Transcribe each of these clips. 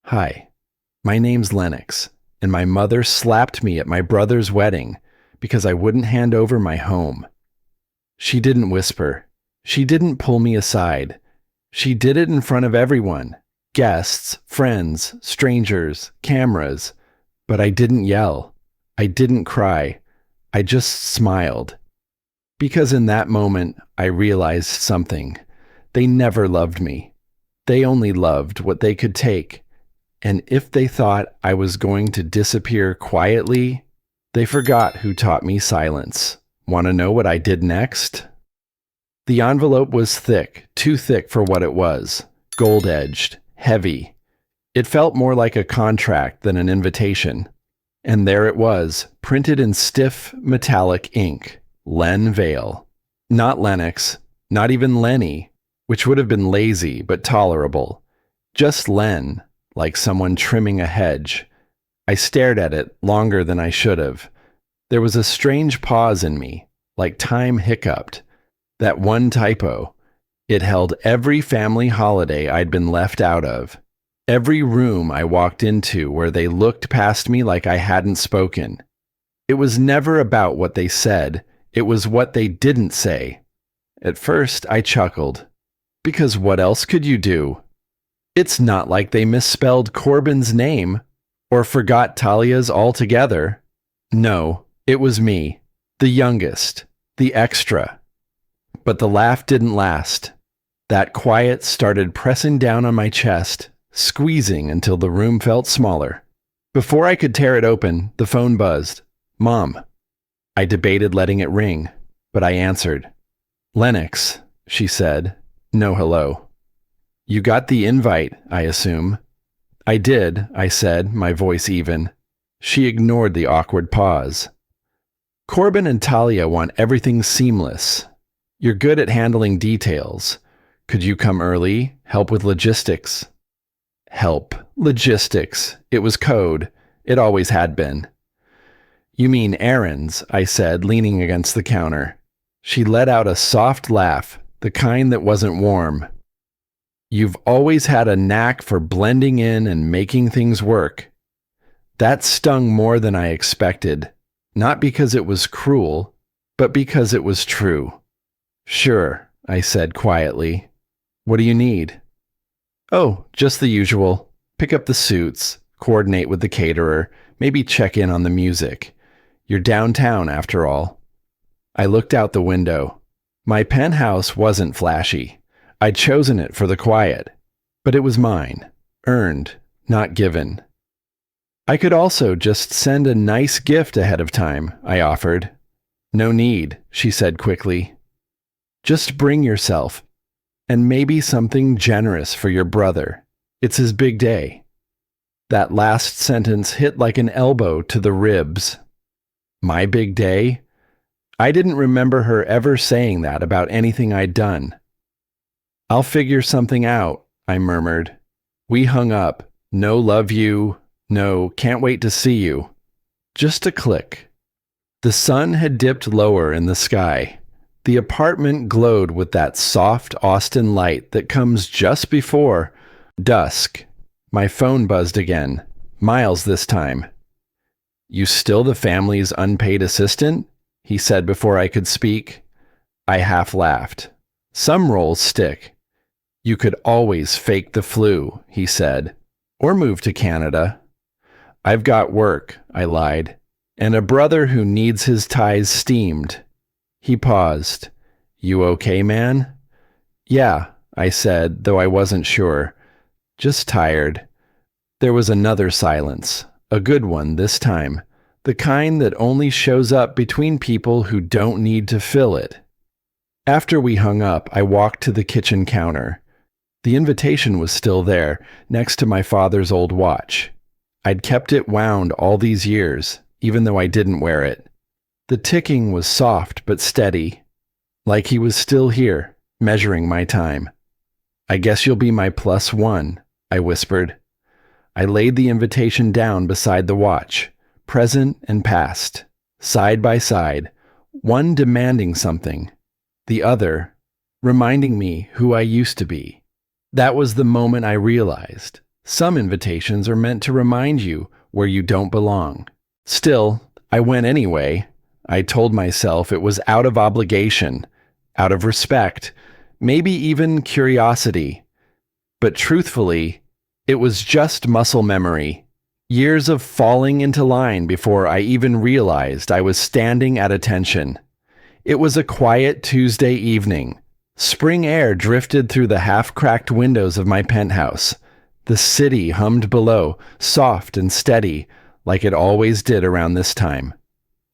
Hi, my name's Lennox, and my mother slapped me at my brother's wedding because I wouldn't hand over my home. She didn't whisper. She didn't pull me aside. She did it in front of everyone, guests, friends, strangers, cameras. But I didn't yell. I didn't cry. I just smiled. Because in that moment, I realized something. They never loved me. They only loved what they could take. And if they thought I was going to disappear quietly, they forgot who taught me silence. Want to know what I did next? The envelope was thick, too thick for what it was. Gold-edged, heavy. It felt more like a contract than an invitation. And there it was, printed in stiff, metallic ink. Len Vale. Not Lennox, not even Lenny, which would have been lazy but tolerable. Just Len, like someone trimming a hedge. I stared at it longer than I should have. There was a strange pause in me, like time hiccuped. That one typo. It held every family holiday I'd been left out of. Every room I walked into where they looked past me like I hadn't spoken. It was never about what they said. It was what they didn't say. At first, I chuckled. Because what else could you do? It's not like they misspelled Corbin's name or forgot Talia's altogether. No, it was me, the youngest, the extra. But the laugh didn't last. That quiet started pressing down on my chest, squeezing until the room felt smaller. Before I could tear it open, the phone buzzed. Mom. I debated letting it ring, but I answered. Lennox, she said. No hello. You got the invite, I assume. I did, I said, my voice even. She ignored the awkward pause. Corbin and Talia want everything seamless. You're good at handling details. Could you come early, help with logistics? Help. Logistics. It was code. It always had been. You mean errands, I said, leaning against the counter. She let out a soft laugh, the kind that wasn't warm. You've always had a knack for blending in and making things work. That stung more than I expected, not because it was cruel, but because it was true. Sure, I said quietly. What do you need? Oh, just the usual. Pick up the suits, coordinate with the caterer, maybe check in on the music. You're downtown, after all. I looked out the window. My penthouse wasn't flashy. I'd chosen it for the quiet. But it was mine. Earned, not given. I could also just send a nice gift ahead of time, I offered. No need, she said quickly. Just bring yourself. And maybe something generous for your brother. It's his big day. That last sentence hit like an elbow to the ribs. My big day? I didn't remember her ever saying that about anything I'd done. I'll figure something out, I murmured. We hung up. No love you. No, can't wait to see you. Just a click. The sun had dipped lower in the sky. The apartment glowed with that soft Austin light that comes just before dusk. My phone buzzed again. Miles this time. You still the family's unpaid assistant? He said before I could speak. I half laughed. Some roles stick. You could always fake the flu, he said. Or move to Canada. I've got work, I lied. And a brother who needs his ties steamed. He paused. You okay, man? Yeah, I said, though I wasn't sure. Just tired. There was another silence. A good one this time. The kind that only shows up between people who don't need to fill it. After we hung up, I walked to the kitchen counter. The invitation was still there, next to my father's old watch. I'd kept it wound all these years, even though I didn't wear it. The ticking was soft but steady, like he was still here, measuring my time. I guess you'll be my +1, I whispered. I laid the invitation down beside the watch, present and past, side by side, one demanding something, the other reminding me who I used to be. That was the moment I realized Some invitations are meant to remind you where you don't belong. Still, I went anyway. I told myself it was out of obligation, out of respect, maybe even curiosity. But truthfully, it was just muscle memory. Years of falling into line before I even realized I was standing at attention. It was a quiet Tuesday evening. Spring air drifted through the half-cracked windows of my penthouse. The city hummed below, soft and steady, like it always did around this time.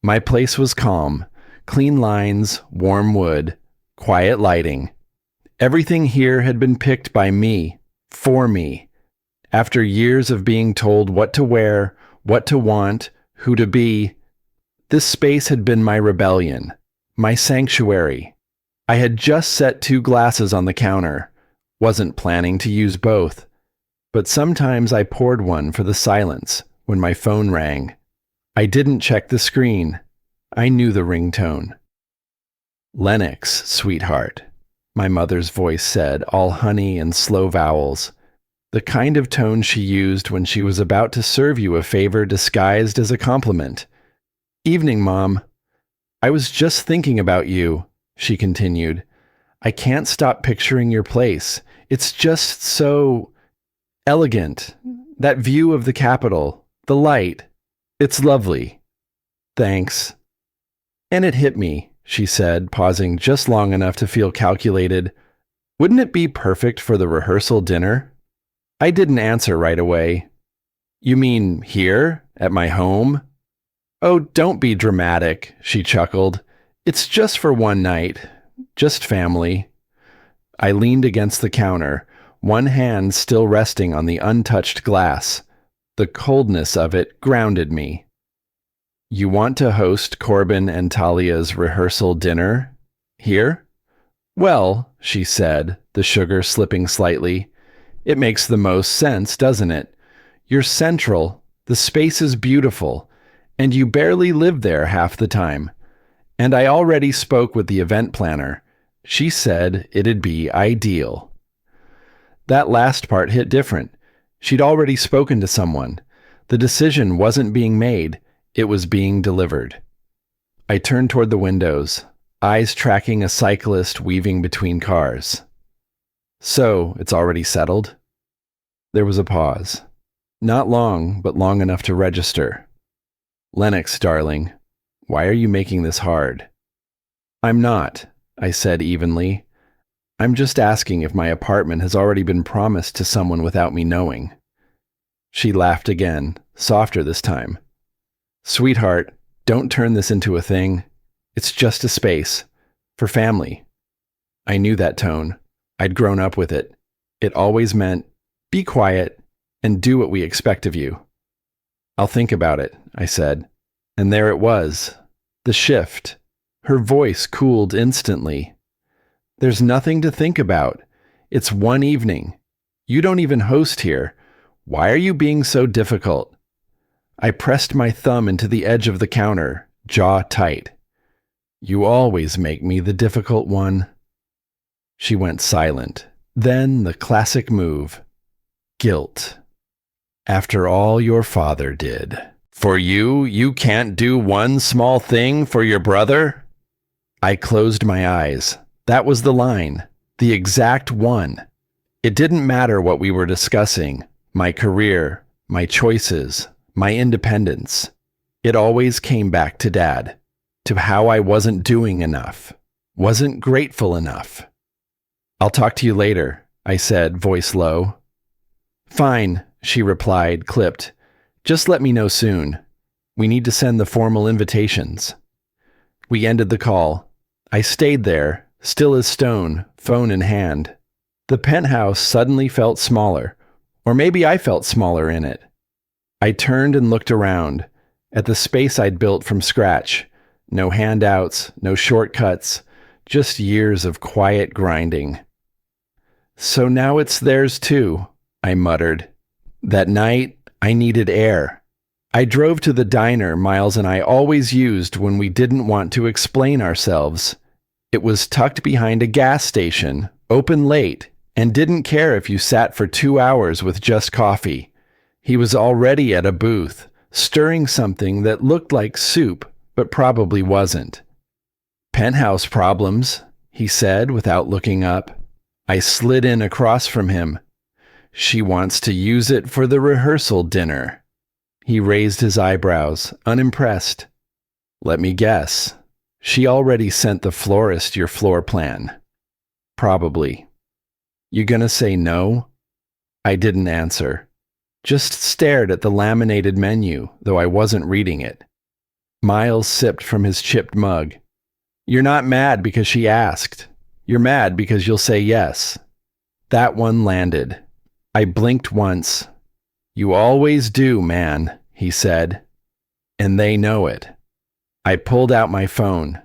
My place was calm, clean lines, warm wood, quiet lighting. Everything here had been picked by me, for me. After years of being told what to wear, what to want, who to be, this space had been my rebellion, my sanctuary. I had just set 2 glasses on the counter, wasn't planning to use both, but sometimes I poured one for the silence when my phone rang. I didn't check the screen. I knew the ringtone. "Lennox, sweetheart," my mother's voice said, all honey and slow vowels, the kind of tone she used when she was about to serve you a favor disguised as a compliment. "Evening, Mom. I was just thinking about you," she continued. "I can't stop picturing your place. It's just so elegant. That view of the Capitol, the light. It's lovely." "Thanks." "And it hit me," she said, pausing just long enough to feel calculated. "Wouldn't it be perfect for the rehearsal dinner?" I didn't answer right away. "You mean here, at my home?" "Oh, don't be dramatic," she chuckled. "It's just for one night. Just family." I leaned against the counter, one hand still resting on the untouched glass. The coldness of it grounded me. "You want to host Corbin and Talia's rehearsal dinner? Here?" "Well," she said, the sugar slipping slightly, "it makes the most sense, doesn't it? You're central, the space is beautiful, and you barely live there half the time. And I already spoke with the event planner. She said it'd be ideal." That last part hit different. She'd already spoken to someone. The decision wasn't being made, it was being delivered. I turned toward the windows, eyes tracking a cyclist weaving between cars. "So, it's already settled?" There was a pause. Not long, but long enough to register. "Lennox, darling, why are you making this hard?" "I'm not," I said evenly. "I'm just asking if my apartment has already been promised to someone without me knowing." She laughed again, softer this time. "Sweetheart, don't turn this into a thing. It's just a space. For family." I knew that tone. I'd grown up with it. It always meant, be quiet and do what we expect of you. "I'll think about it," I said. And there it was. The shift. Her voice cooled instantly. "There's nothing to think about. It's one evening. You don't even host here. Why are you being so difficult?" I pressed my thumb into the edge of the counter, jaw tight. "You always make me the difficult one." She went silent. Then the classic move. Guilt. "After all your father did. For you, you can't do one small thing for your brother?" I closed my eyes. That was the line. The exact one. It didn't matter what we were discussing. My career, my choices, my independence. It always came back to Dad. To how I wasn't doing enough. Wasn't grateful enough. "I'll talk to you later," I said, voice low. "Fine," she replied, clipped. "Just let me know soon. We need to send the formal invitations." We ended the call. I stayed there, still as stone, phone in hand. The penthouse suddenly felt smaller, or maybe I felt smaller in it. I turned and looked around, at the space I'd built from scratch. No handouts, no shortcuts, just years of quiet grinding. "So now it's theirs too," I muttered. That night, I needed air. I drove to the diner Miles and I always used when we didn't want to explain ourselves. It was tucked behind a gas station, open late, and didn't care if you sat for 2 hours with just coffee. He was already at a booth, stirring something that looked like soup, but probably wasn't. "Penthouse problems," he said without looking up. I slid in across from him. "She wants to use it for the rehearsal dinner." He raised his eyebrows, unimpressed. "Let me guess. She already sent the florist your floor plan." "Probably." "You gonna say no?" I didn't answer. Just stared at the laminated menu, though I wasn't reading it. Miles sipped from his chipped mug. "You're not mad because she asked. You're mad because you'll say yes." That one landed. I blinked once. "You always do, man," he said. "And they know it." I pulled out my phone.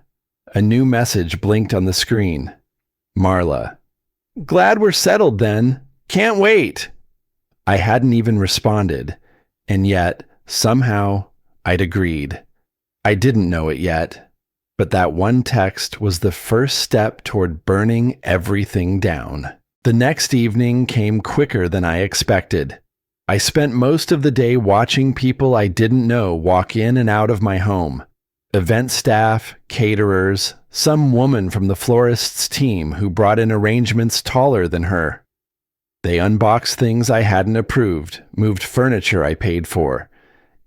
A new message blinked on the screen. Marla. "Glad we're settled then. Can't wait." I hadn't even responded, and yet, somehow, I'd agreed. I didn't know it yet, but that one text was the first step toward burning everything down. The next evening came quicker than I expected. I spent most of the day watching people I didn't know walk in and out of my home. Event staff, caterers, some woman from the florist's team who brought in arrangements taller than her. They unboxed things I hadn't approved, moved furniture I paid for,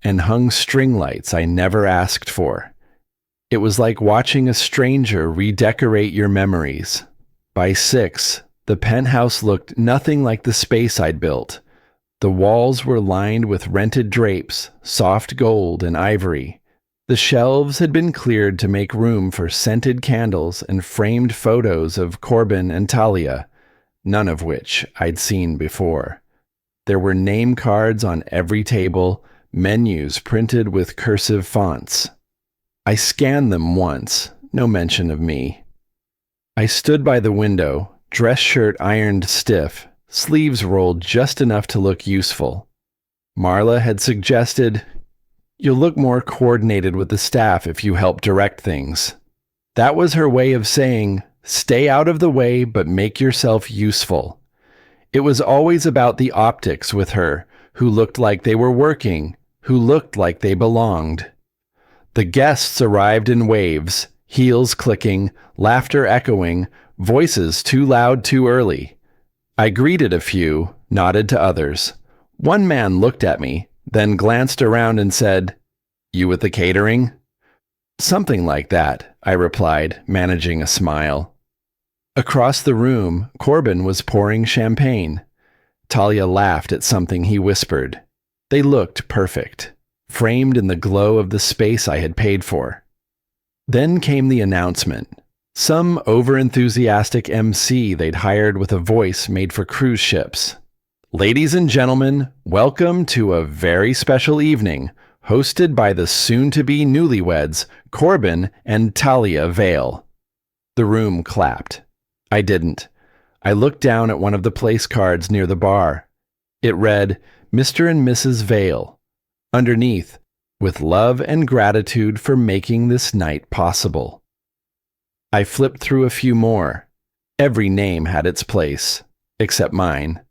and hung string lights I never asked for. It was like watching a stranger redecorate your memories. By 6, the penthouse looked nothing like the space I'd built. The walls were lined with rented drapes, soft gold and ivory. The shelves had been cleared to make room for scented candles and framed photos of Corbin and Talia, none of which I'd seen before. There were name cards on every table, menus printed with cursive fonts. I scanned them once, no mention of me. I stood by the window, dress shirt ironed stiff, sleeves rolled just enough to look useful. Marla had suggested, "You'll look more coordinated with the staff if you help direct things." That was her way of saying, stay out of the way, but make yourself useful. It was always about the optics with her, who looked like they were working, who looked like they belonged. The guests arrived in waves, heels clicking, laughter echoing, voices too loud too early. I greeted a few, nodded to others. One man looked at me, then glanced around and said, "You with the catering?" "Something like that," I replied, managing a smile. Across the room, Corbin was pouring champagne. Talia laughed at something he whispered. They looked perfect, framed in the glow of the space I had paid for. Then came the announcement. Some overenthusiastic MC they'd hired with a voice made for cruise ships. "Ladies and gentlemen, welcome to a very special evening, hosted by the soon-to-be newlyweds, Corbin and Talia Vale." The room clapped. I didn't. I looked down at one of the place cards near the bar. It read, "Mr. and Mrs. Vale." Underneath, "With love and gratitude for making this night possible." I flipped through a few more. Every name had its place, except mine.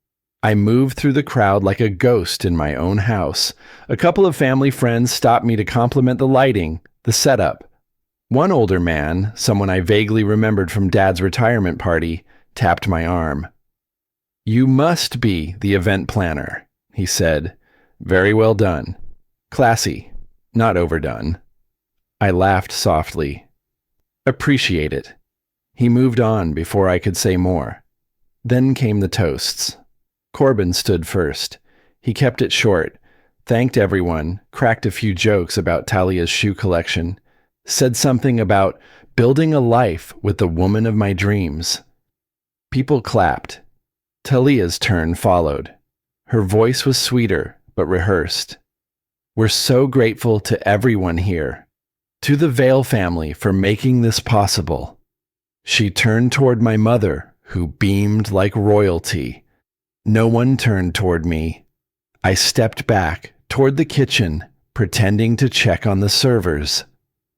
I moved through the crowd like a ghost in my own house. A couple of family friends stopped me to compliment the lighting, the setup. One older man, someone I vaguely remembered from Dad's retirement party, tapped my arm. "You must be the event planner," he said. "Very well done. Classy, not overdone." I laughed softly. "Appreciate it." He moved on before I could say more. Then came the toasts. Corbin stood first. He kept it short, thanked everyone, cracked a few jokes about Talia's shoe collection, said something about building a life with the woman of my dreams. People clapped. Talia's turn followed. Her voice was sweeter, but rehearsed. "We're so grateful to everyone here, to the Vale family for making this possible." She turned toward my mother, who beamed like royalty. No one turned toward me. I stepped back toward the kitchen, pretending to check on the servers.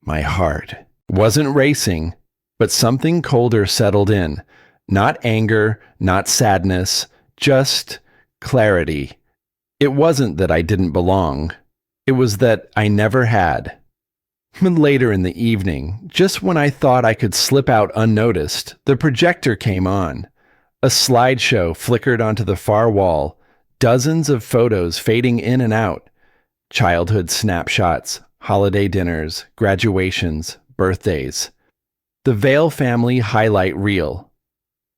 My heart wasn't racing, but something colder settled in, Not anger, not sadness, just clarity. It wasn't that I didn't belong. It was that I never had. Later in the evening, just when I thought I could slip out unnoticed, the projector came on. A slideshow flickered onto the far wall, dozens of photos fading in and out. Childhood snapshots, holiday dinners, graduations, birthdays. The Vale family highlight reel.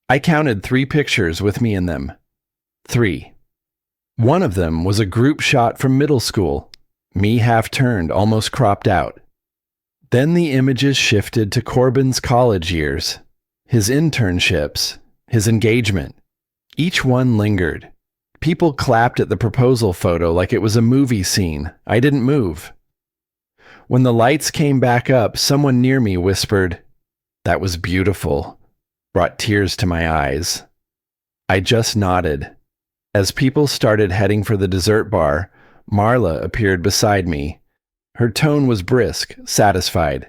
I counted 3 pictures with me in them. 3. One of them was a group shot from middle school, me half-turned, almost cropped out. Then the images shifted to Corbin's college years, his internships, his engagement. Each one lingered. People clapped at the proposal photo like it was a movie scene. I didn't move. When the lights came back up, someone near me whispered, "That was beautiful," brought tears to my eyes. I just nodded. As people started heading for the dessert bar, Marla appeared beside me. Her tone was brisk, satisfied.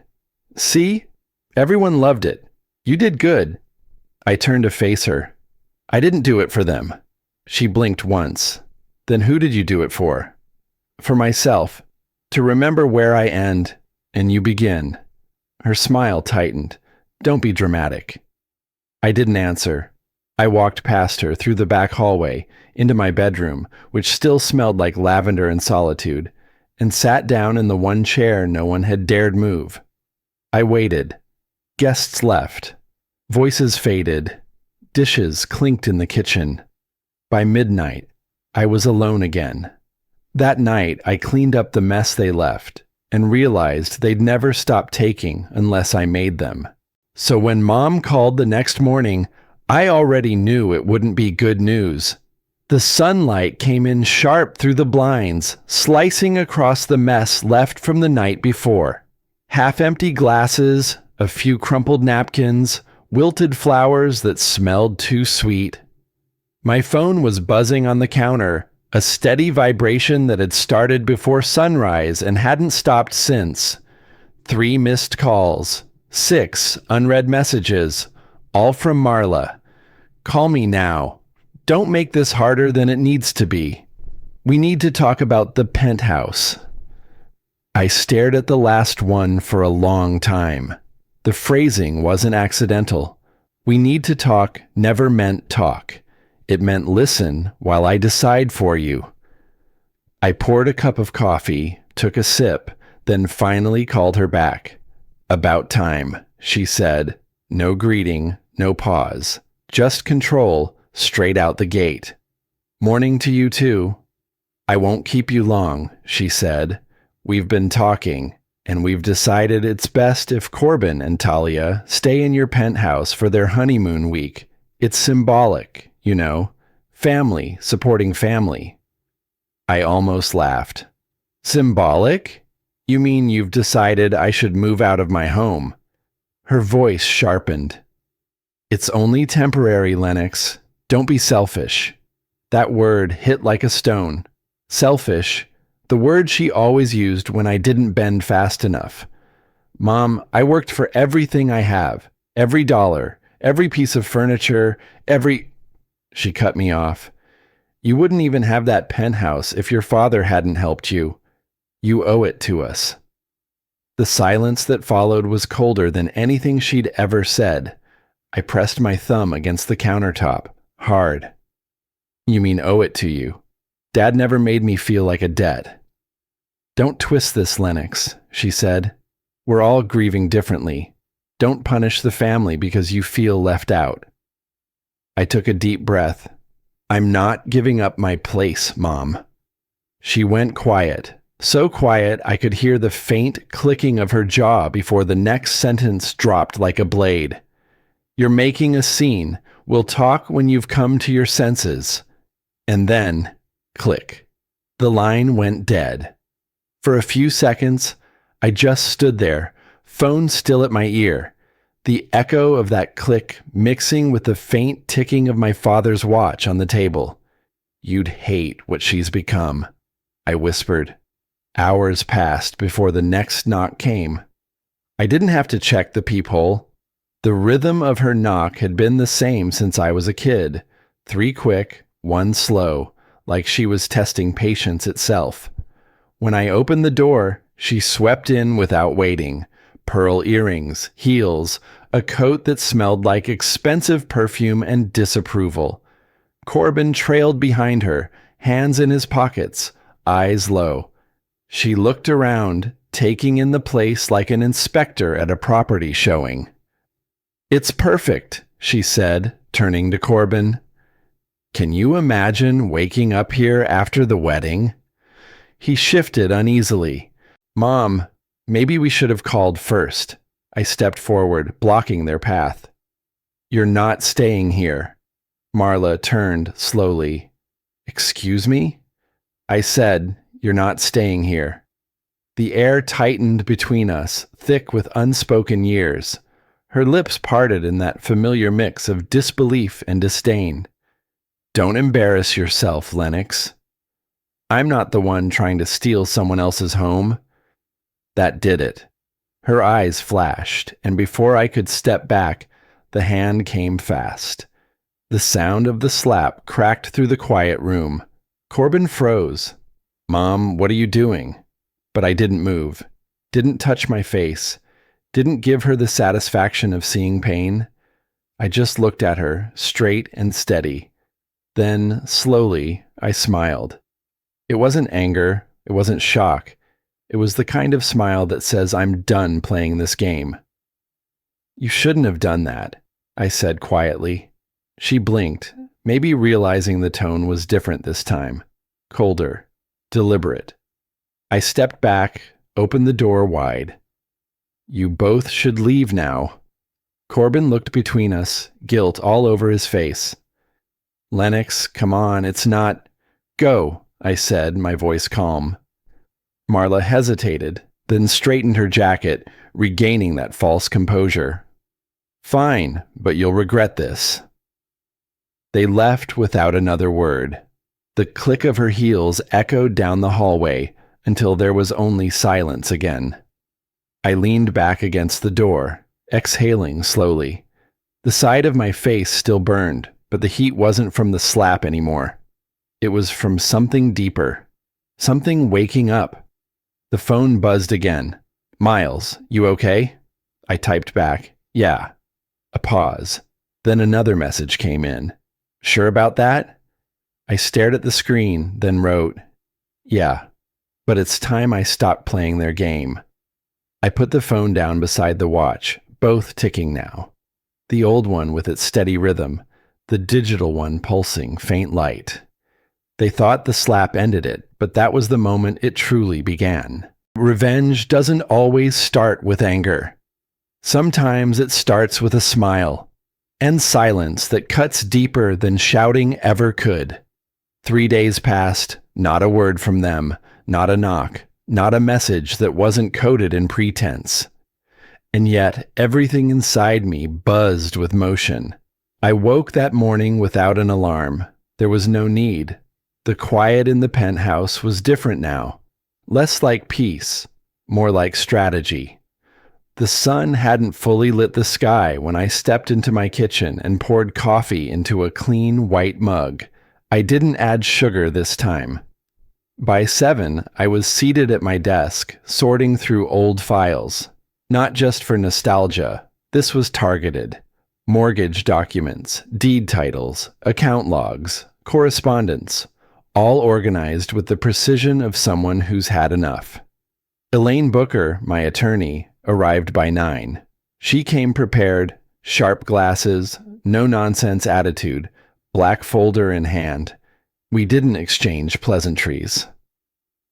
"See? Everyone loved it. You did good." I turned to face her. "I didn't do it for them." She blinked once. "Then who did you do it for?" "For myself. To remember where I end and you begin." Her smile tightened. "Don't be dramatic." I didn't answer. I walked past her through the back hallway into my bedroom, which still smelled like lavender and solitude, and sat down in the one chair no one had dared move. I waited. Guests left. Voices faded. Dishes clinked in the kitchen. By midnight, I was alone again. That night, I cleaned up the mess they left and realized they'd never stop taking unless I made them. So when Mom called the next morning, I already knew it wouldn't be good news. The sunlight came in sharp through the blinds, slicing across the mess left from the night before. Half-empty glasses, a few crumpled napkins, wilted flowers that smelled too sweet. My phone was buzzing on the counter, a steady vibration that had started before sunrise and hadn't stopped since. 3 missed calls, 6 unread messages, all from Marla. "Call me now. Don't make this harder than it needs to be. We need to talk about the penthouse." I stared at the last one for a long time. The phrasing wasn't accidental. "We need to talk" never meant talk. It meant listen while I decide for you. I poured a cup of coffee, took a sip, then finally called her back. "About time," she said. No greeting, no pause. Just control, straight out the gate. "Morning to you too." "I won't keep you long," she said. "We've been talking, and we've decided it's best if Corbin and Talia stay in your penthouse for their honeymoon week. It's symbolic, you know. Family supporting family." I almost laughed. "Symbolic? You mean you've decided I should move out of my home?" Her voice sharpened. "It's only temporary, Lennox. Don't be selfish." That word hit like a stone. Selfish, the word she always used when I didn't bend fast enough. "Mom, I worked for everything I have. Every dollar, every piece of furniture, every—" She cut me off. "You wouldn't even have that penthouse if your father hadn't helped you. You owe it to us." The silence that followed was colder than anything she'd ever said. I pressed my thumb against the countertop, hard. "You mean owe it to you? Dad never made me feel like a debt." "Don't twist this, Lennox," she said. "We're all grieving differently. Don't punish the family because you feel left out." I took a deep breath. "I'm not giving up my place, Mom." She went quiet. So quiet I could hear the faint clicking of her jaw before the next sentence dropped like a blade. "You're making a scene. We'll talk when you've come to your senses." And then, click. The line went dead. For a few seconds, I just stood there, phone still at my ear, the echo of that click mixing with the faint ticking of my father's watch on the table. "You'd hate what she's become," I whispered. Hours passed before the next knock came. I didn't have to check the peephole. The rhythm of her knock had been the same since I was a kid. 3 quick, 1 slow, like she was testing patience itself. When I opened the door, she swept in without waiting. Pearl earrings, heels, a coat that smelled like expensive perfume and disapproval. Corbin trailed behind her, hands in his pockets, eyes low. She looked around, taking in the place like an inspector at a property showing. "It's perfect," she said, turning to Corbin. "Can you imagine waking up here after the wedding?" He shifted uneasily. "Mom, maybe we should have called first." I stepped forward, blocking their path. "You're not staying here." Marla turned slowly. "Excuse me?" I said, "You're not staying here." The air tightened between us, thick with unspoken years. Her lips parted in that familiar mix of disbelief and disdain. "Don't embarrass yourself, Lennox. I'm not the one trying to steal someone else's home." That did it. Her eyes flashed, and before I could step back, the hand came fast. The sound of the slap cracked through the quiet room. Corbin froze. "Mom, what are you doing?" But I didn't move, didn't touch my face, didn't give her the satisfaction of seeing pain. I just looked at her, straight and steady. Then, slowly, I smiled. It wasn't anger, it wasn't shock. It was the kind of smile that says I'm done playing this game. "You shouldn't have done that," I said quietly. She blinked, maybe realizing the tone was different this time. Colder, deliberate. I stepped back, opened the door wide. "You both should leave now." Corbin looked between us, guilt all over his face. "Lennox, come on, it's not—" "Go," I said, my voice calm. Marla hesitated, then straightened her jacket, regaining that false composure. "Fine, but you'll regret this." They left without another word. The click of her heels echoed down the hallway until there was only silence again. I leaned back against the door, exhaling slowly. The side of my face still burned, but the heat wasn't from the slap anymore. It was from something deeper, something waking up. The phone buzzed again. "Miles, you okay?" I typed back, "Yeah." A pause. Then another message came in. "Sure about that?" I stared at the screen, then wrote, "Yeah, but it's time I stopped playing their game." I put the phone down beside the watch, both ticking now. The old one with its steady rhythm, the digital one pulsing faint light. They thought the slap ended it, but that was the moment it truly began. Revenge doesn't always start with anger. Sometimes it starts with a smile and silence that cuts deeper than shouting ever could. 3 days passed, not a word from them, not a knock, not a message that wasn't coded in pretense. And yet, everything inside me buzzed with motion. I woke that morning without an alarm. There was no need. The quiet in the penthouse was different now. Less like peace, more like strategy. The sun hadn't fully lit the sky when I stepped into my kitchen and poured coffee into a clean white mug. I didn't add sugar this time. By 7, I was seated at my desk, sorting through old files. Not just for nostalgia. This was targeted. Mortgage documents, deed titles, account logs, correspondence, all organized with the precision of someone who's had enough. Elaine Booker, my attorney, arrived by 9. She came prepared, sharp glasses, no-nonsense attitude, black folder in hand. We didn't exchange pleasantries.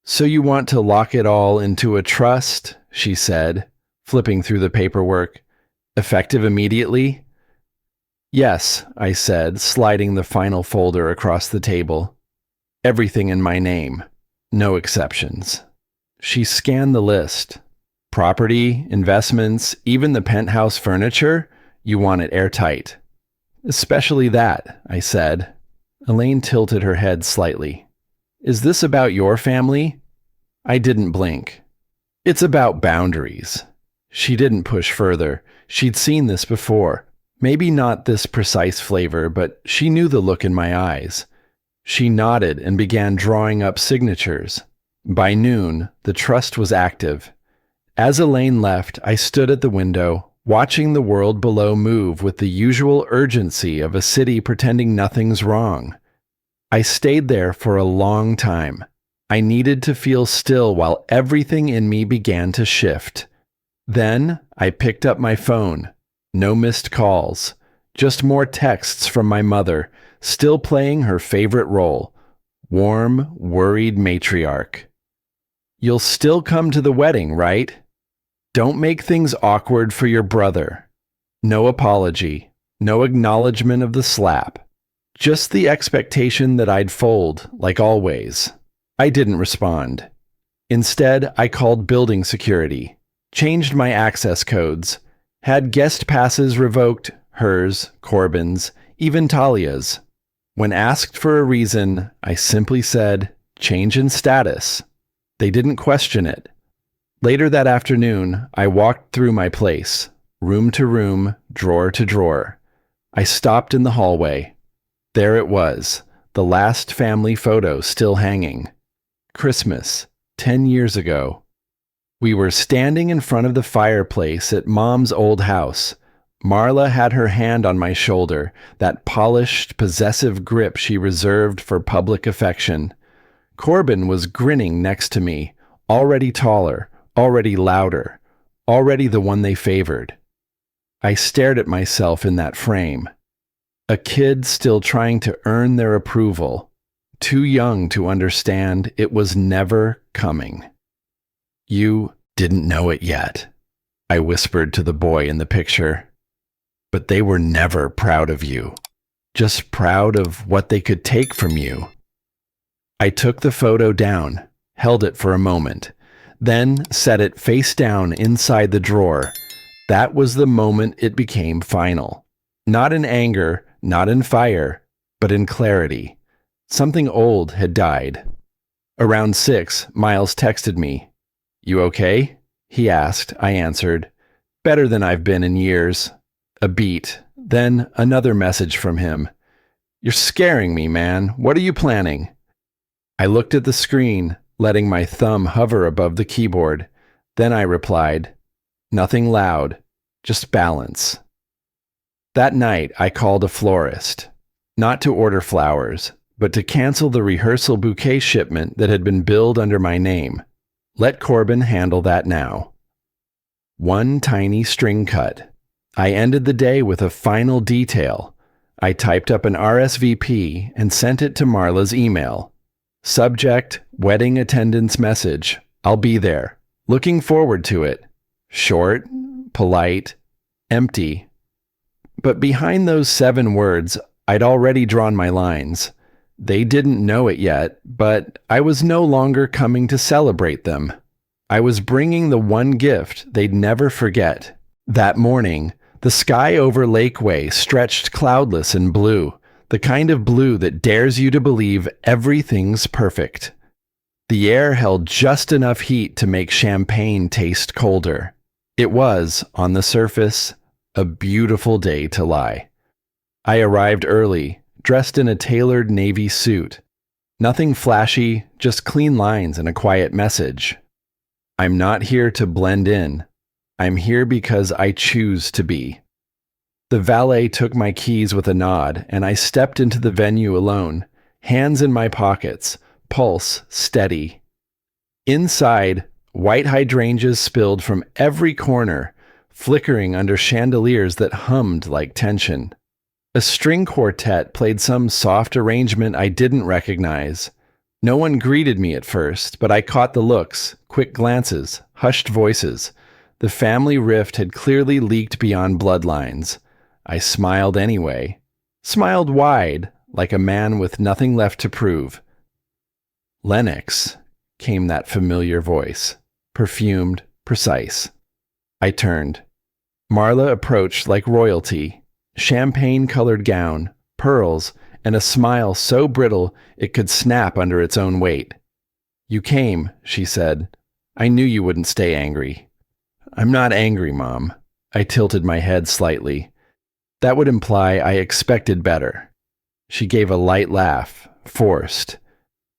"So you want to lock it all into a trust?" she said, flipping through the paperwork. "Effective immediately?" "Yes," I said, sliding the final folder across the table. "Everything in my name. No exceptions." She scanned the list. "Property, investments, even the penthouse furniture? You want it airtight." "Especially that," I said. Elaine tilted her head slightly. "Is this about your family?" I didn't blink. "It's about boundaries." She didn't push further. She'd seen this before. Maybe not this precise flavor, but she knew the look in my eyes. She nodded and began drawing up signatures. By noon, the trust was active. As Elaine left, I stood at the window, watching the world below move with the usual urgency of a city pretending nothing's wrong. I stayed there for a long time. I needed to feel still while everything in me began to shift. Then I picked up my phone. No missed calls, just more texts from my mother, still playing her favorite role, warm, worried matriarch. You'll still come to the wedding, right? Don't make things awkward for your brother. No apology, no acknowledgement of the slap. Just the expectation that I'd fold, like always. I didn't respond. Instead, I called building security, changed my access codes, had guest passes revoked, hers, Corbin's, even Talia's. When asked for a reason, I simply said, change in status. They didn't question it. Later that afternoon, I walked through my place, room to room, drawer to drawer. I stopped in the hallway. There it was, the last family photo still hanging. Christmas, 10 years ago. We were standing in front of the fireplace at Mom's old house. Marla had her hand on my shoulder, that polished, possessive grip she reserved for public affection. Corbin was grinning next to me, already taller, already louder, already the one they favored. I stared at myself in that frame. A kid still trying to earn their approval, too young to understand it was never coming. You didn't know it yet, I whispered to the boy in the picture. But they were never proud of you, just proud of what they could take from you. I took the photo down, held it for a moment, then set it face down inside the drawer. That was the moment it became final. Not in anger, not in fire, but in clarity. Something old had died. Around 6, Miles texted me. You okay? He asked. I answered. Better than I've been in years. A beat, then another message from him. You're scaring me, man. What are you planning? I looked at the screen, letting my thumb hover above the keyboard. Then I replied, nothing loud, just balance. That night, I called a florist, not to order flowers, but to cancel the rehearsal bouquet shipment that had been billed under my name. Let Corbin handle that now. One tiny string cut. I ended the day with a final detail. I typed up an RSVP and sent it to Marla's email. Subject, wedding attendance message. I'll be there. Looking forward to it. Short, polite, empty. But behind those 7 words, I'd already drawn my lines. They didn't know it yet, but I was no longer coming to celebrate them. I was bringing the one gift they'd never forget. That morning, the sky over Lakeway stretched cloudless and blue, the kind of blue that dares you to believe everything's perfect. The air held just enough heat to make champagne taste colder. It was, on the surface, a beautiful day to lie. I arrived early, dressed in a tailored navy suit. Nothing flashy, just clean lines and a quiet message. I'm not here to blend in. I'm here because I choose to be. The valet took my keys with a nod, and I stepped into the venue alone, hands in my pockets, pulse steady. Inside, white hydrangeas spilled from every corner, flickering under chandeliers that hummed like tension. A string quartet played some soft arrangement I didn't recognize. No one greeted me at first, but I caught the looks, quick glances, hushed voices. The family rift had clearly leaked beyond bloodlines. I smiled anyway. Smiled wide, like a man with nothing left to prove. Lennox, came that familiar voice, perfumed, precise. I turned. Marla approached like royalty, champagne-colored gown, pearls, and a smile so brittle it could snap under its own weight. You came, she said. I knew you wouldn't stay angry. I'm not angry, Mom. I tilted my head slightly. That would imply I expected better. She gave a light laugh, forced.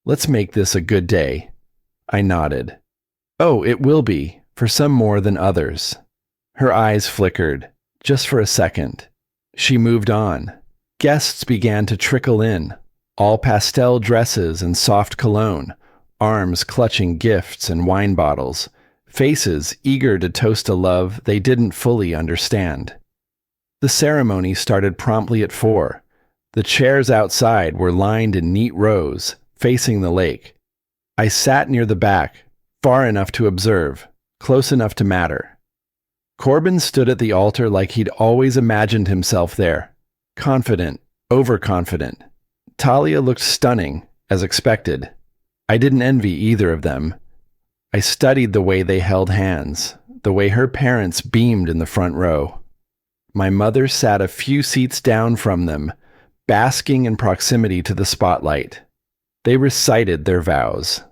Let's make this a good day. I nodded. Oh, it will be, for some more than others. Her eyes flickered, just for a second. She moved on. Guests began to trickle in, all pastel dresses and soft cologne, arms clutching gifts and wine bottles, faces eager to toast a love they didn't fully understand. The ceremony started promptly at 4. The chairs outside were lined in neat rows, facing the lake. I sat near the back, far enough to observe, close enough to matter. Corbin stood at the altar like he'd always imagined himself there, confident, overconfident. Talia looked stunning, as expected. I didn't envy either of them. I studied the way they held hands, the way her parents beamed in the front row. My mother sat a few seats down from them, basking in proximity to the spotlight. They recited their vows.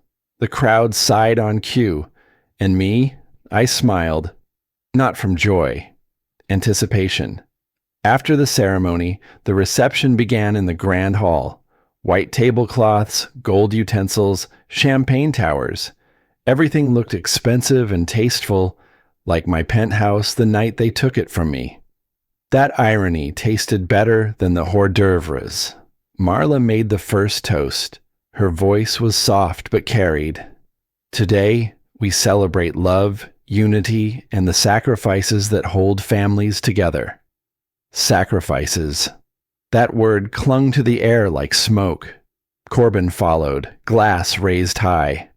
The crowd sighed on cue, and me, I smiled, not from joy, anticipation. After the ceremony, the reception began in the grand hall. White tablecloths, gold utensils, champagne towers. Everything looked expensive and tasteful, like my penthouse the night they took it from me. That irony tasted better than the hors d'oeuvres. Marla made the first toast. Her voice was soft but carried. Today, we celebrate love, unity, and the sacrifices that hold families together. Sacrifices. That word clung to the air like smoke. Corbin followed, glass raised high.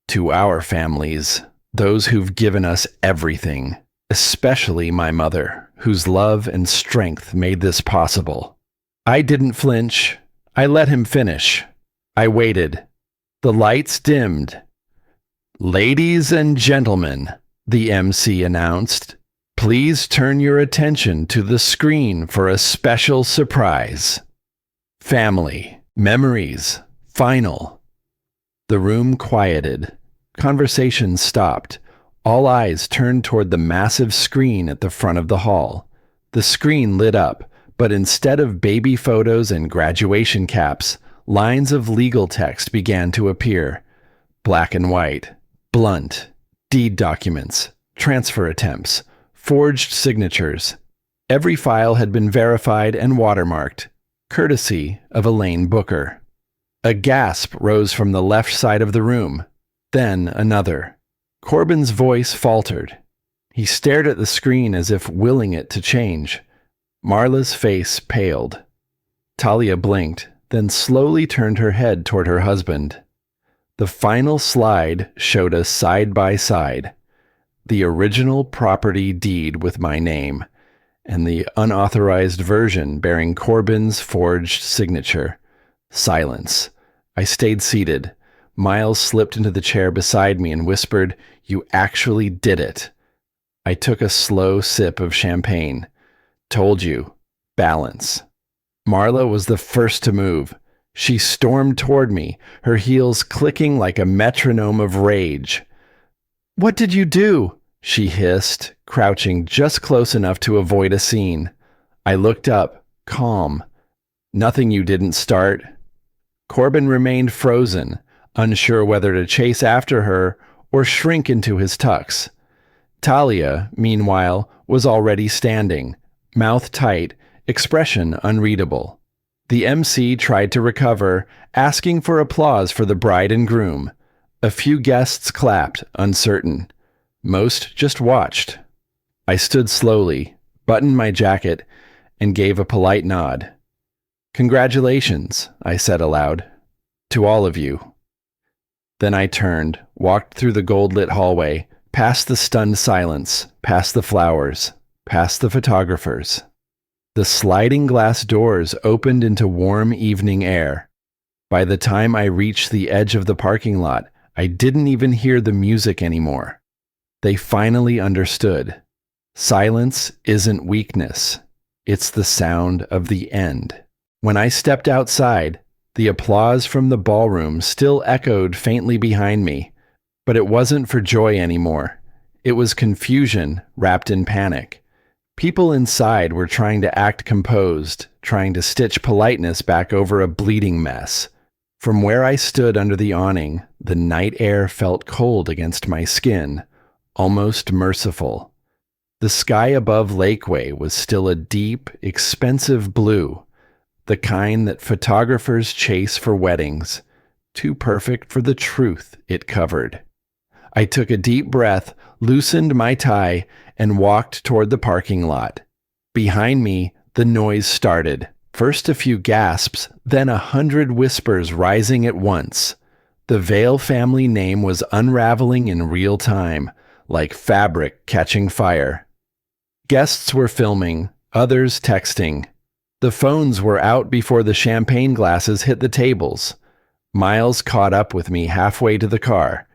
To our families, those who've given us everything, especially my mother, whose love and strength made this possible. I didn't flinch. I let him finish. I waited. The lights dimmed. Ladies and gentlemen, the MC announced, please turn your attention to the screen for a special surprise. Family, memories, final. The room quieted. Conversation stopped. All eyes turned toward the massive screen at the front of the hall. The screen lit up, but instead of baby photos and graduation caps, lines of legal text began to appear. Black and white, blunt, deed documents, transfer attempts, forged signatures. Every file had been verified and watermarked, courtesy of Elaine Booker. A gasp rose from the left side of the room, then another. Corbin's voice faltered. He stared at the screen as if willing it to change. Marla's face paled. Talia blinked, then slowly turned her head toward her husband. The final slide showed us side by side. The original property deed with my name, and the unauthorized version bearing Corbin's forged signature. Silence. I stayed seated. Miles slipped into the chair beside me and whispered, "You actually did it." I took a slow sip of champagne. Told you. Balance. Marla was the first to move. She stormed toward me, her heels clicking like a metronome of rage. "What did you do?" she hissed, crouching just close enough to avoid a scene. I looked up, calm. "Nothing you didn't start." Corbin remained frozen, unsure whether to chase after her or shrink into his tux. Talia, meanwhile, was already standing, mouth tight, expression unreadable. The MC tried to recover, asking for applause for the bride and groom. A few guests clapped, uncertain. Most just watched. I stood slowly, buttoned my jacket, and gave a polite nod. "Congratulations," I said aloud. "To all of you." Then I turned, walked through the gold-lit hallway, past the stunned silence, past the flowers, past the photographers. The sliding glass doors opened into warm evening air. By the time I reached the edge of the parking lot, I didn't even hear the music anymore. They finally understood. Silence isn't weakness. It's the sound of the end. When I stepped outside, the applause from the ballroom still echoed faintly behind me, but it wasn't for joy anymore. It was confusion wrapped in panic. People inside were trying to act composed, trying to stitch politeness back over a bleeding mess. From where I stood under the awning, the night air felt cold against my skin, almost merciful. The sky above Lakeway was still a deep, expensive blue, the kind that photographers chase for weddings, too perfect for the truth it covered. I took a deep breath, loosened my tie, and walked toward the parking lot. Behind me, the noise started. First a few gasps, then 100 whispers rising at once. The Vale family name was unraveling in real time, like fabric catching fire. Guests were filming, others texting. The phones were out before the champagne glasses hit the tables. Miles caught up with me halfway to the car.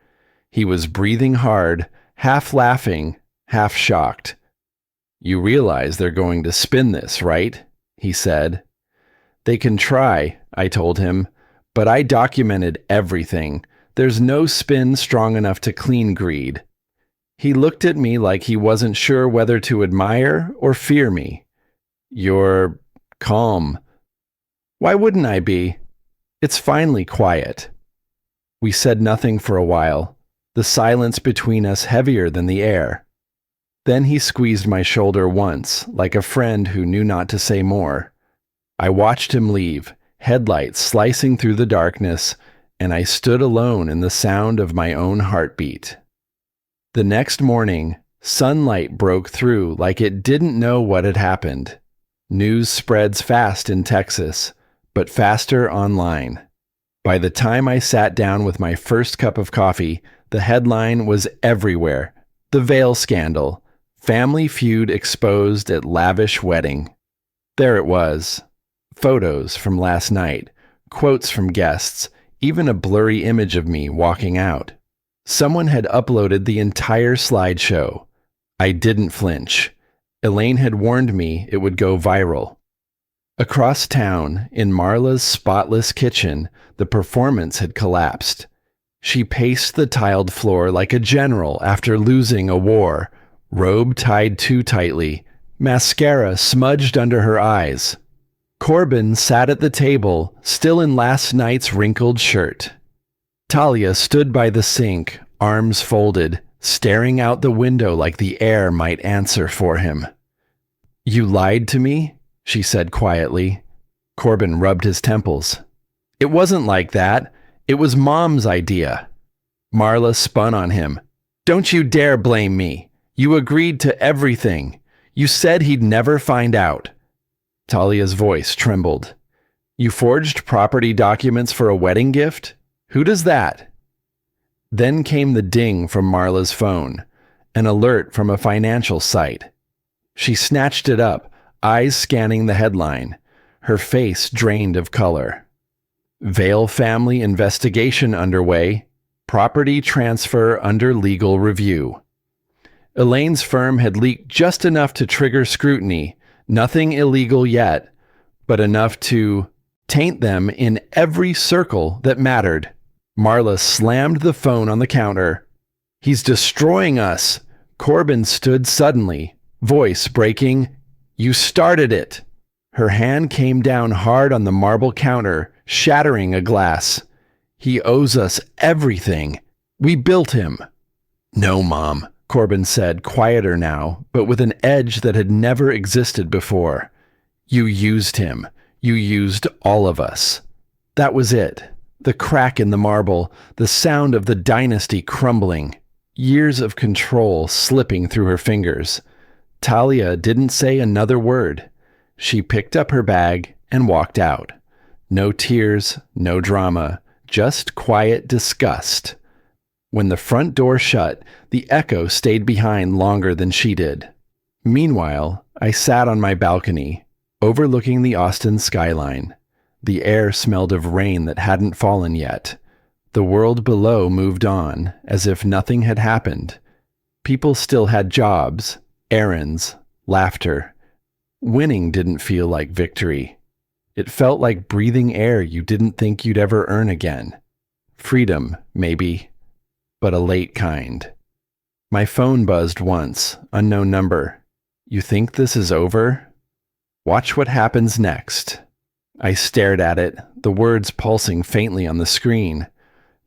He was breathing hard, half laughing, half shocked. "You realize they're going to spin this, right?" he said. "They can try," I told him, "but I documented everything. There's no spin strong enough to clean greed." He looked at me like he wasn't sure whether to admire or fear me. "You're calm." "Why wouldn't I be? It's finally quiet." We said nothing for a while, the silence between us heavier than the air. Then he squeezed my shoulder once, like a friend who knew not to say more. I watched him leave, headlights slicing through the darkness, and I stood alone in the sound of my own heartbeat. The next morning, sunlight broke through like it didn't know what had happened. News spreads fast in Texas, but faster online. By the time I sat down with my first cup of coffee, the headline was everywhere. The Vale scandal. Family feud exposed at lavish wedding. There it was. Photos from last night, quotes from guests, even a blurry image of me walking out. Someone had uploaded the entire slideshow. I didn't flinch. Elaine had warned me it would go viral. Across town, in Marla's spotless kitchen, the performance had collapsed. She paced the tiled floor like a general after losing a war, robe tied too tightly, mascara smudged under her eyes. Corbin sat at the table, still in last night's wrinkled shirt. Talia stood by the sink, arms folded, staring out the window like the air might answer for him. "You lied to me?" she said quietly. Corbin rubbed his temples. "It wasn't like that. It was Mom's idea." Marla spun on him. "Don't you dare blame me. You agreed to everything. You said he'd never find out." Talia's voice trembled. "You forged property documents for a wedding gift? Who does that?" Then came the ding from Marla's phone, an alert from a financial site. She snatched it up, eyes scanning the headline, her face drained of color. "Vale family investigation underway. Property transfer under legal review." Elaine's firm had leaked just enough to trigger scrutiny, nothing illegal yet, but enough to taint them in every circle that mattered. Marla slammed the phone on the counter. "He's destroying us." Corbin stood suddenly, voice breaking. "You started it." Her hand came down hard on the marble counter, shattering a glass. "He owes us everything. We built him." "No, Mom," Corbin said, quieter now, but with an edge that had never existed before. "You used him. You used all of us." That was it. The crack in the marble, the sound of the dynasty crumbling, years of control slipping through her fingers. Talia didn't say another word. She picked up her bag and walked out. No tears, no drama, just quiet disgust. When the front door shut, the echo stayed behind longer than she did. Meanwhile, I sat on my balcony, overlooking the Austin skyline. The air smelled of rain that hadn't fallen yet. The world below moved on, as if nothing had happened. People still had jobs, errands, laughter. Winning didn't feel like victory. It felt like breathing air you didn't think you'd ever earn again. Freedom, maybe, but a late kind. My phone buzzed once, unknown number. You think this is over? Watch what happens next. I stared at it, the words pulsing faintly on the screen.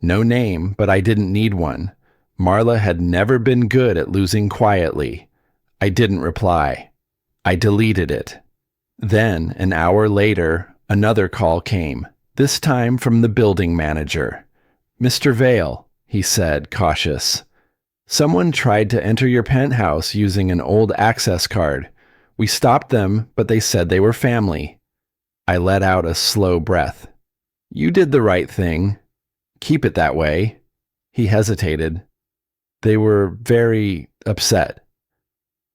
No name, but I didn't need one. Marla had never been good at losing quietly. I didn't reply. I deleted it. Then, an hour later, another call came, this time from the building manager. "Mr. Vale," he said, cautious. "Someone tried to enter your penthouse using an old access card. We stopped them, but they said they were family." I let out a slow breath. "You did the right thing. Keep it that way." He hesitated. "They were very upset."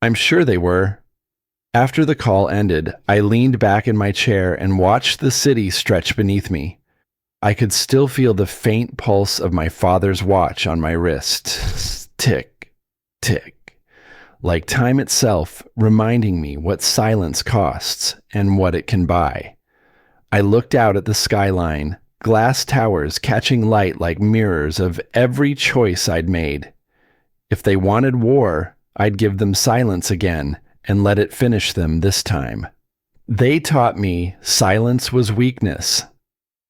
"I'm sure they were." After the call ended, I leaned back in my chair and watched the city stretch beneath me. I could still feel the faint pulse of my father's watch on my wrist. Tick, tick. Like time itself, reminding me what silence costs and what it can buy. I looked out at the skyline, glass towers catching light like mirrors of every choice I'd made. If they wanted war, I'd give them silence again and let it finish them this time. They taught me silence was weakness.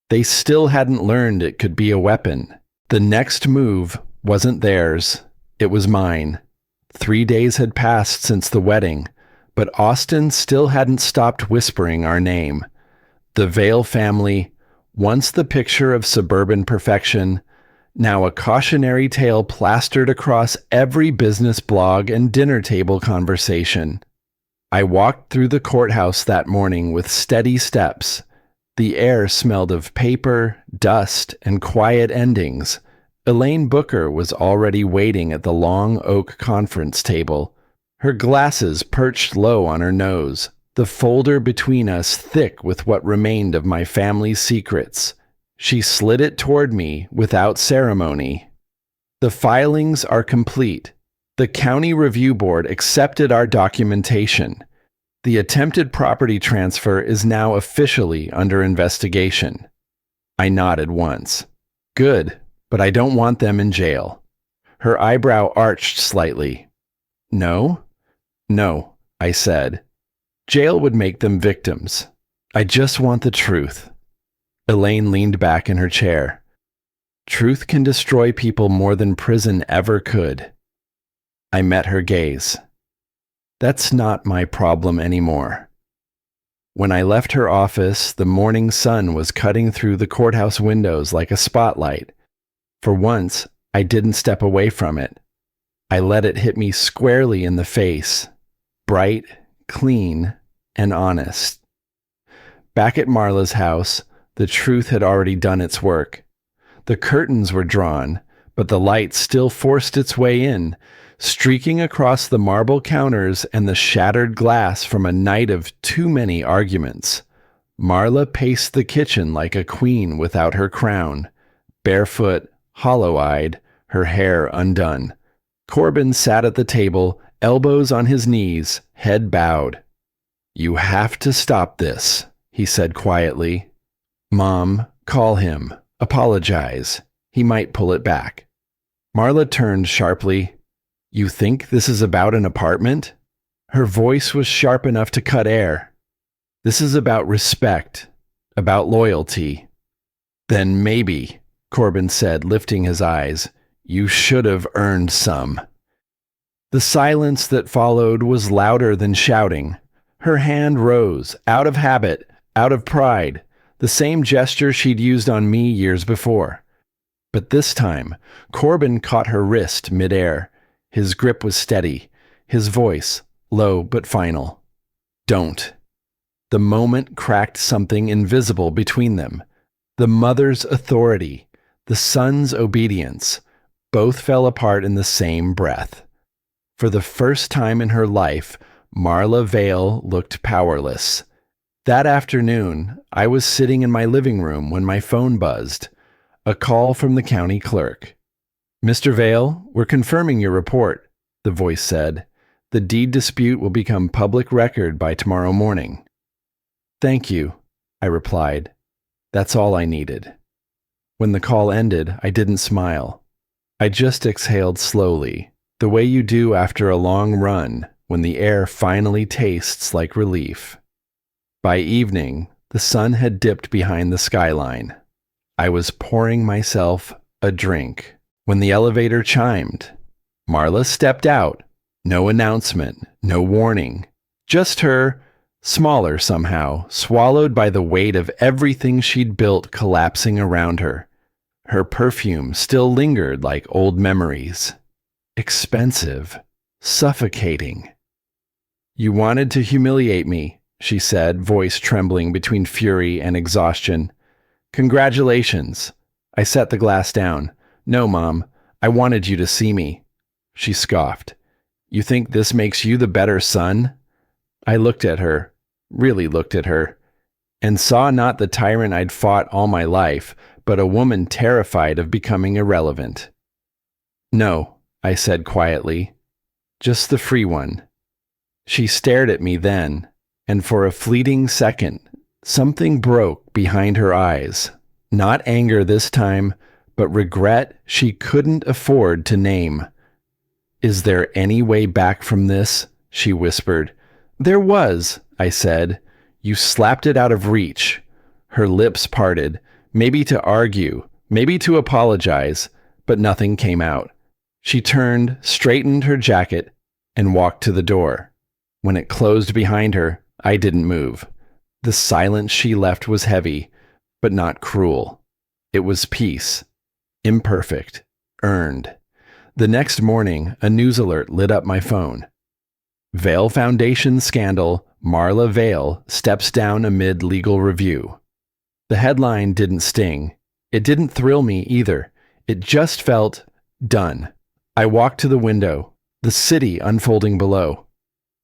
They still hadn't learned it could be a weapon. The next move wasn't theirs, it was mine. 3 days had passed since the wedding, but Austin still hadn't stopped whispering our name. The Vale family, once the picture of suburban perfection, now a cautionary tale plastered across every business blog and dinner table conversation. I walked through the courthouse that morning with steady steps. The air smelled of paper, dust, and quiet endings. Elaine Booker was already waiting at the long oak conference table, her glasses perched low on her nose, the folder between us thick with what remained of my family's secrets. She slid it toward me without ceremony. "The filings are complete. The County Review Board accepted our documentation. The attempted property transfer is now officially under investigation." I nodded once. "Good, but I don't want them in jail." Her eyebrow arched slightly. "No?" "No," I said. "Jail would make them victims. I just want the truth." Elaine leaned back in her chair. "Truth can destroy people more than prison ever could." I met her gaze. "That's not my problem anymore." When I left her office, the morning sun was cutting through the courthouse windows like a spotlight. For once, I didn't step away from it. I let it hit me squarely in the face. Bright, clean, and honest. Back at Marla's house, the truth had already done its work. The curtains were drawn, but the light still forced its way in, streaking across the marble counters and the shattered glass from a night of too many arguments. Marla paced the kitchen like a queen without her crown, barefoot, hollow-eyed, her hair undone. Corbin sat at the table, elbows on his knees, head bowed. "You have to stop this," he said quietly. "Mom, call him. Apologize. He might pull it back." Marla turned sharply. "You think this is about an apartment?" Her voice was sharp enough to cut air. "This is about respect, about loyalty." "Then maybe," Corbin said, lifting his eyes, "you should have earned some." The silence that followed was louder than shouting. Her hand rose, out of habit, out of pride, the same gesture she'd used on me years before. But this time, Corbin caught her wrist midair. His grip was steady, his voice low but final. "Don't." The moment cracked something invisible between them. The mother's authority, the son's obedience, both fell apart in the same breath. For the first time in her life, Marla Vale looked powerless. That afternoon, I was sitting in my living room when my phone buzzed. A call from the county clerk. "Mr. Vale, we're confirming your report," the voice said. "The deed dispute will become public record by tomorrow morning." "Thank you," I replied. "That's all I needed." When the call ended, I didn't smile. I just exhaled slowly, the way you do after a long run when the air finally tastes like relief. By evening, the sun had dipped behind the skyline. I was pouring myself a drink when the elevator chimed. Marla stepped out. No announcement, no warning. Just her, smaller somehow, swallowed by the weight of everything she'd built collapsing around her. Her perfume still lingered like old memories. Expensive. Suffocating. "You wanted to humiliate me," she said, voice trembling between fury and exhaustion. "Congratulations." I set the glass down. "No, Mom. I wanted you to see me." She scoffed. "You think this makes you the better son?" I looked at her, really looked at her, and saw not the tyrant I'd fought all my life, but a woman terrified of becoming irrelevant. "No," I said quietly. "Just the free one." She stared at me then, and for a fleeting second, something broke behind her eyes. Not anger this time, but regret she couldn't afford to name. "Is there any way back from this?" she whispered. "There was," I said. "You slapped it out of reach." Her lips parted, maybe to argue, maybe to apologize, but nothing came out. She turned, straightened her jacket, and walked to the door. When it closed behind her, I didn't move. The silence she left was heavy, but not cruel. It was peace. Imperfect. Earned. The next morning, a news alert lit up my phone. Vale Foundation scandal, Marla Vale steps down amid legal review. The headline didn't sting. It didn't thrill me either. It just felt done. I walked to the window, the city unfolding below.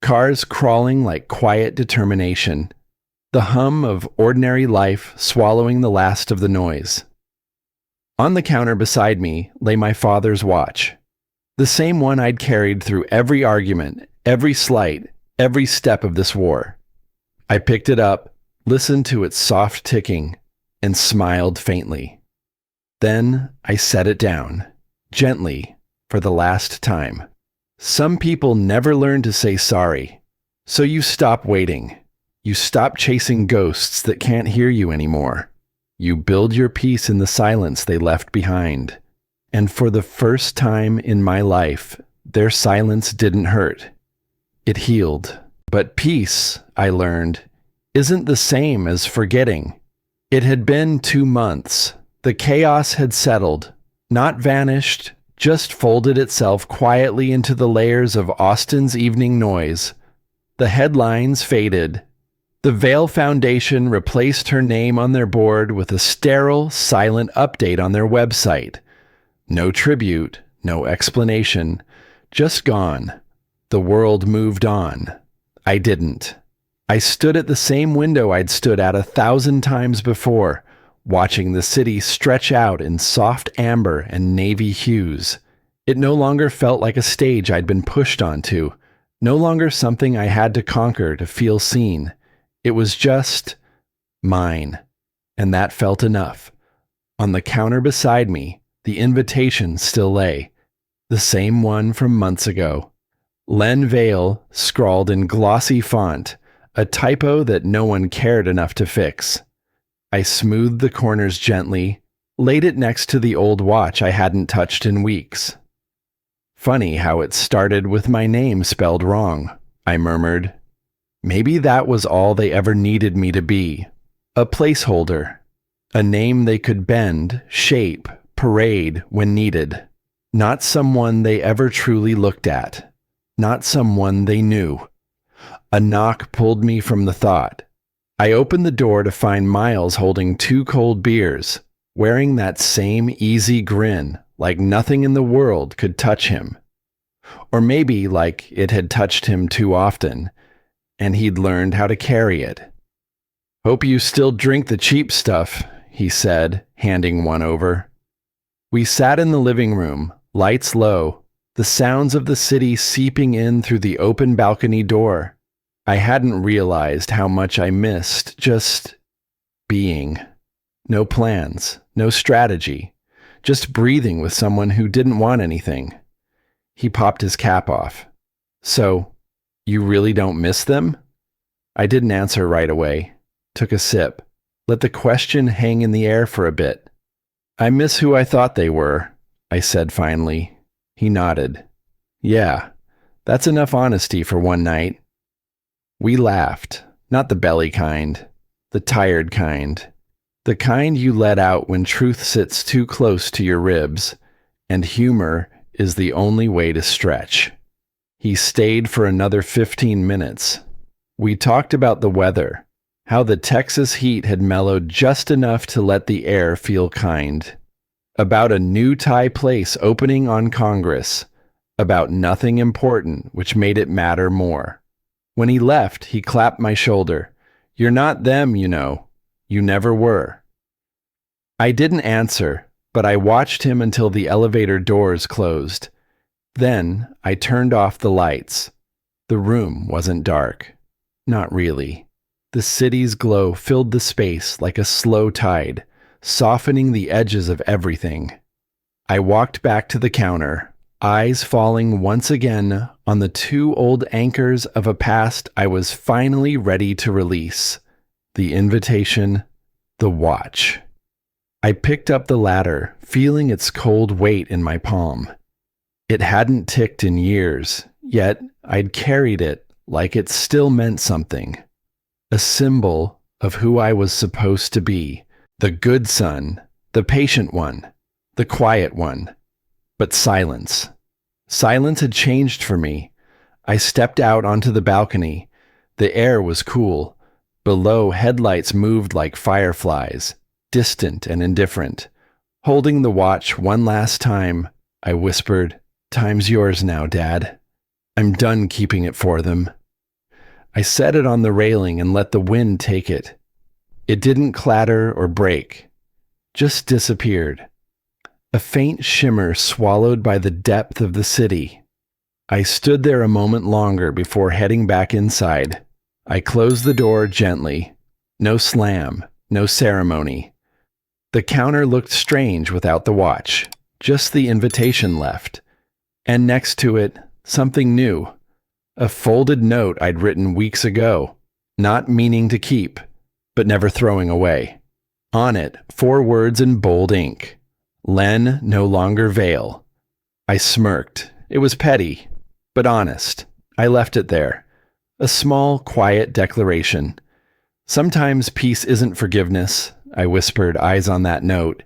Cars crawling like quiet determination. The hum of ordinary life swallowing the last of the noise. On the counter beside me lay my father's watch. The same one I'd carried through every argument, every slight, every step of this war. I picked it up, listened to its soft ticking, and smiled faintly. Then I set it down, gently, for the last time. Some people never learn to say sorry, so you stop waiting. You stop chasing ghosts that can't hear you anymore. You build your peace in the silence they left behind. And for the first time in my life, their silence didn't hurt. It healed. But peace, I learned, isn't the same as forgetting. It had been 2 months. The chaos had settled, not vanished, just folded itself quietly into the layers of Austin's evening noise. The headlines faded. The Vale Foundation replaced her name on their board with a sterile, silent update on their website. No tribute, no explanation, just gone. The world moved on. I didn't. I stood at the same window I'd stood at 1,000 times before, watching the city stretch out in soft amber and navy hues. It no longer felt like a stage I'd been pushed onto, no longer something I had to conquer to feel seen. It was just mine, and that felt enough. On the counter beside me, the invitation still lay, the same one from months ago. Len Vale, scrawled in glossy font, a typo that no one cared enough to fix. I smoothed the corners gently, laid it next to the old watch I hadn't touched in weeks. "Funny how it started with my name spelled wrong," I murmured. Maybe that was all they ever needed me to be. A placeholder. A name they could bend, shape, parade when needed. Not someone they ever truly looked at. Not someone they knew. A knock pulled me from the thought. I opened the door to find Miles holding 2 cold beers, wearing that same easy grin, like nothing in the world could touch him. Or maybe like it had touched him too often, and he'd learned how to carry it. "Hope you still drink the cheap stuff," he said, handing one over. We sat in the living room, lights low, the sounds of the city seeping in through the open balcony door. I hadn't realized how much I missed just being. No plans, no strategy, just breathing with someone who didn't want anything. He popped his cap off. So, you really don't miss them? I didn't answer right away. Took a sip. Let the question hang in the air for a bit. I miss who I thought they were, I said finally. He nodded. Yeah, that's enough honesty for one night. We laughed, not the belly kind, the tired kind. The kind you let out when truth sits too close to your ribs, and humor is the only way to stretch. He stayed for another 15 minutes. We talked about the weather, how the Texas heat had mellowed just enough to let the air feel kind, about a new Thai place opening on Congress, about nothing important which made it matter more. When he left, he clapped my shoulder. You're not them, you know. You never were. I didn't answer, but I watched him until the elevator doors closed. Then I turned off the lights. The room wasn't dark. Not really. The city's glow filled the space like a slow tide, softening the edges of everything. I walked back to the counter, eyes falling once again on the two old anchors of a past I was finally ready to release. The invitation, the watch. I picked up the ladder, feeling its cold weight in my palm. It hadn't ticked in years, yet I'd carried it like it still meant something. A symbol of who I was supposed to be. The good son, the patient one, the quiet one. But silence. Silence had changed for me. I stepped out onto the balcony. The air was cool. Below, headlights moved like fireflies, distant and indifferent. Holding the watch one last time, I whispered, "Time's yours now, Dad. I'm done keeping it for them." I set it on the railing and let the wind take it. It didn't clatter or break, just disappeared. A faint shimmer swallowed by the depth of the city. I stood there a moment longer before heading back inside. I closed the door gently. No slam, no ceremony. The counter looked strange without the watch, just the invitation left. And next to it, something new. A folded note I'd written weeks ago, not meaning to keep, but never throwing away. On it, 4 words in bold ink. Len no longer Vale. I smirked. It was petty, but honest. I left it there. A small, quiet declaration. Sometimes peace isn't forgiveness, I whispered, eyes on that note.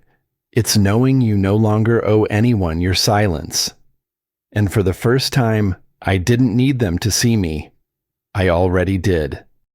It's knowing you no longer owe anyone your silence. And for the first time, I didn't need them to see me. I already did.